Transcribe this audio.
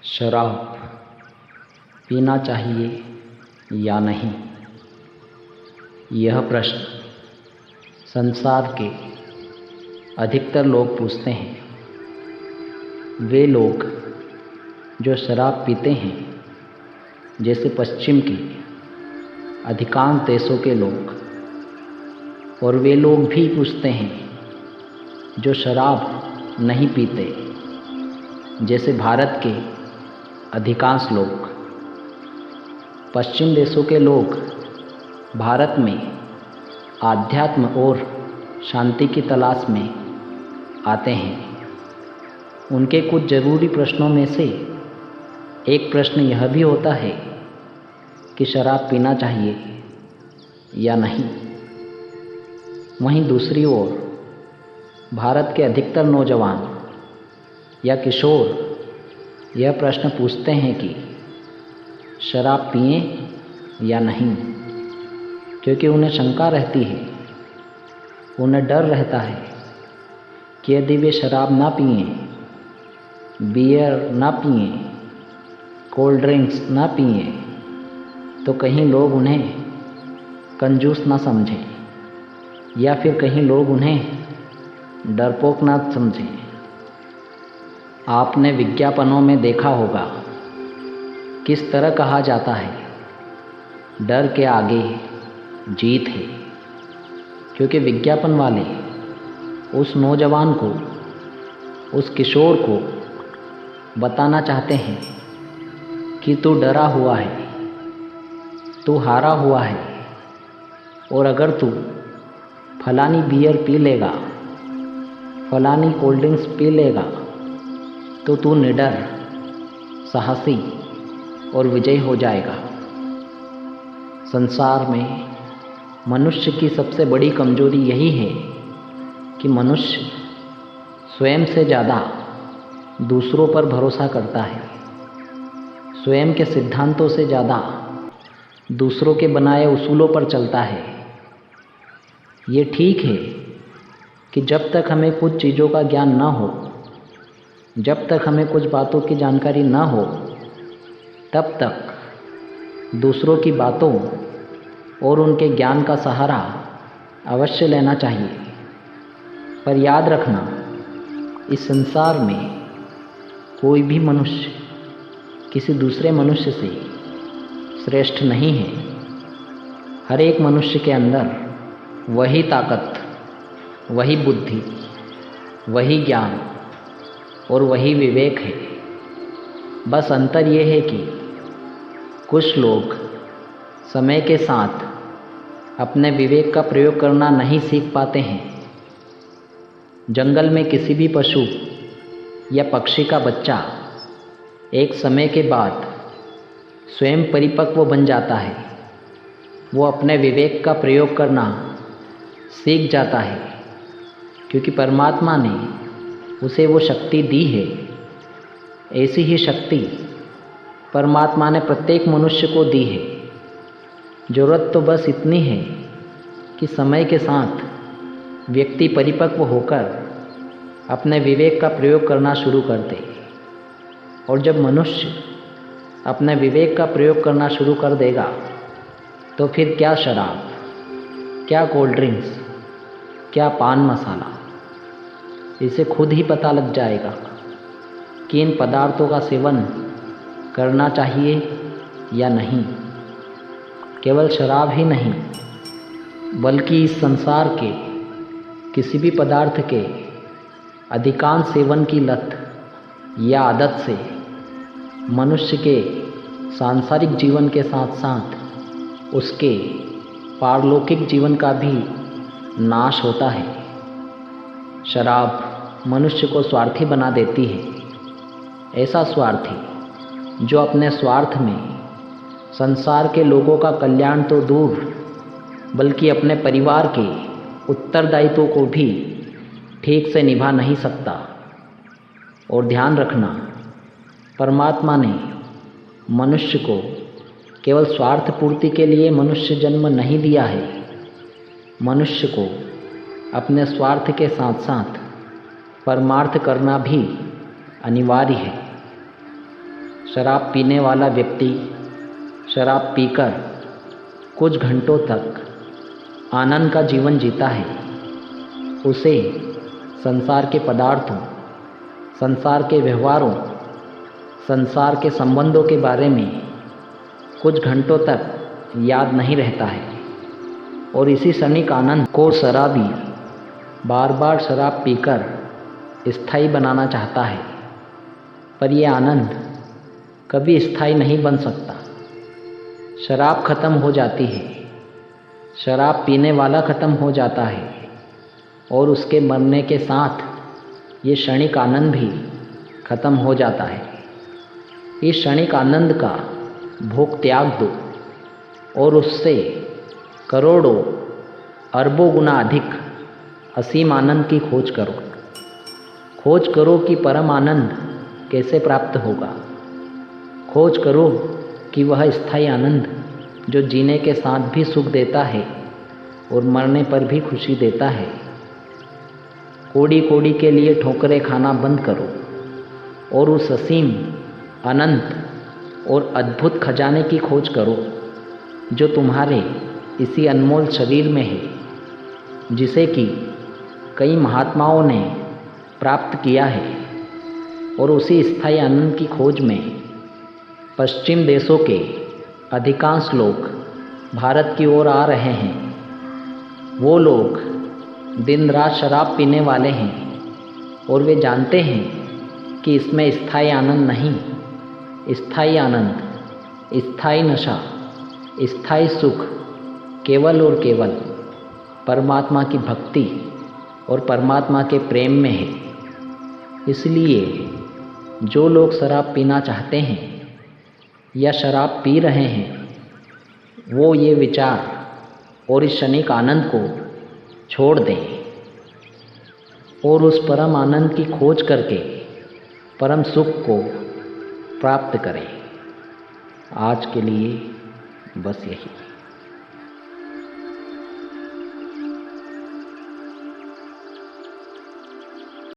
शराब पीना चाहिए या नहीं, यह प्रश्न संसार के अधिकतर लोग पूछते हैं। वे लोग जो शराब पीते हैं, जैसे पश्चिम के अधिकांश देशों के लोग, और वे लोग भी पूछते हैं जो शराब नहीं पीते, जैसे भारत के अधिकांश लोग। पश्चिम देशों के लोग भारत में आध्यात्म और शांति की तलाश में आते हैं। उनके कुछ ज़रूरी प्रश्नों में से एक प्रश्न यह भी होता है कि शराब पीना चाहिए या नहीं। वहीं दूसरी ओर भारत के अधिकतर नौजवान या किशोर यह प्रश्न पूछते हैं कि शराब पिएं या नहीं, क्योंकि उन्हें शंका रहती है, उन्हें डर रहता है कि यदि वे शराब ना पिएं, बियर ना पिएं, कोल्ड ड्रिंक्स ना पिएं, तो कहीं लोग उन्हें कंजूस ना समझें, या फिर कहीं लोग उन्हें डरपोक ना समझें। आपने विज्ञापनों में देखा होगा किस तरह कहा जाता है, डर के आगे जीत है, क्योंकि विज्ञापन वाले उस नौजवान को, उस किशोर को बताना चाहते हैं कि तू डरा हुआ है, तू हारा हुआ है, और अगर तू फलानी बियर पी लेगा, फलानी कोल्ड ड्रिंक्स पी लेगा, तो तू निडर, साहसी और विजयी हो जाएगा। संसार में मनुष्य की सबसे बड़ी कमजोरी यही है कि मनुष्य स्वयं से ज़्यादा दूसरों पर भरोसा करता है, स्वयं के सिद्धांतों से ज़्यादा दूसरों के बनाए उसूलों पर चलता है। ये ठीक है कि जब तक हमें कुछ चीज़ों का ज्ञान ना हो, जब तक हमें कुछ बातों की जानकारी ना हो, तब तक दूसरों की बातों और उनके ज्ञान का सहारा अवश्य लेना चाहिए। पर याद रखना, इस संसार में कोई भी मनुष्य किसी दूसरे मनुष्य से श्रेष्ठ नहीं है। हर एक मनुष्य के अंदर वही ताकत, वही बुद्धि, वही ज्ञान और वही विवेक है। बस अंतर ये है कि कुछ लोग समय के साथ अपने विवेक का प्रयोग करना नहीं सीख पाते हैं। जंगल में किसी भी पशु या पक्षी का बच्चा एक समय के बाद स्वयं परिपक्व बन जाता है। वो अपने विवेक का प्रयोग करना सीख जाता है, क्योंकि परमात्मा ने उसे वो शक्ति दी है। ऐसी ही शक्ति परमात्मा ने प्रत्येक मनुष्य को दी है। ज़रूरत तो बस इतनी है कि समय के साथ व्यक्ति परिपक्व होकर अपने विवेक का प्रयोग करना शुरू कर दे। और जब मनुष्य अपने विवेक का प्रयोग करना शुरू कर देगा, तो फिर क्या शराब, क्या कोल्ड ड्रिंक्स, क्या पान मसाला, इसे खुद ही पता लग जाएगा कि इन पदार्थों का सेवन करना चाहिए या नहीं। केवल शराब ही नहीं, बल्कि इस संसार के किसी भी पदार्थ के अधिकांश सेवन की लत या आदत से मनुष्य के सांसारिक जीवन के साथ साथ उसके पारलौकिक जीवन का भी नाश होता है। शराब मनुष्य को स्वार्थी बना देती है। ऐसा स्वार्थी जो अपने स्वार्थ में संसार के लोगों का कल्याण तो दूर, बल्कि अपने परिवार के उत्तरदायित्वों को भी ठीक से निभा नहीं सकता। और ध्यान रखना, परमात्मा ने मनुष्य को केवल स्वार्थ पूर्ति के लिए मनुष्य जन्म नहीं दिया है। मनुष्य को अपने स्वार्थ के साथ साथ परमार्थ करना भी अनिवार्य है। शराब पीने वाला व्यक्ति शराब पीकर कुछ घंटों तक आनंद का जीवन जीता है। उसे संसार के पदार्थों, संसार के व्यवहारों, संसार के संबंधों के बारे में कुछ घंटों तक याद नहीं रहता है और इसी क्षणिक आनंद को शराबी बार बार शराब पीकर स्थायी बनाना चाहता है। पर यह आनंद कभी स्थायी नहीं बन सकता। शराब खत्म हो जाती है, शराब पीने वाला खत्म हो जाता है और उसके मरने के साथ ये क्षणिक आनंद भी खत्म हो जाता है। इस क्षणिक आनंद का भोग त्याग दो और उससे करोड़ों अरबों गुना अधिक असीम आनंद की खोज करो। खोज करो कि परम आनंद कैसे प्राप्त होगा। खोज करो कि वह स्थायी आनंद जो जीने के साथ भी सुख देता है और मरने पर भी खुशी देता है। कोड़ी कोड़ी के लिए ठोकरें खाना बंद करो और उस असीम, अनंत और अद्भुत खजाने की खोज करो जो तुम्हारे इसी अनमोल शरीर में है, जिसे कि कई महात्माओं ने प्राप्त किया है। और उसी स्थायी आनंद की खोज में पश्चिम देशों के अधिकांश लोग भारत की ओर आ रहे हैं। वो लोग दिन रात शराब पीने वाले हैं और वे जानते हैं कि इसमें स्थायी आनंद नहीं। स्थायी आनंद, स्थायी नशा, स्थायी सुख केवल और केवल परमात्मा की भक्ति और परमात्मा के प्रेम में है। इसलिए जो लोग शराब पीना चाहते हैं या शराब पी रहे हैं, वो ये विचार और इस क्षणिक आनंद को छोड़ दें और उस परम आनंद की खोज करके परम सुख को प्राप्त करें। आज के लिए बस यही।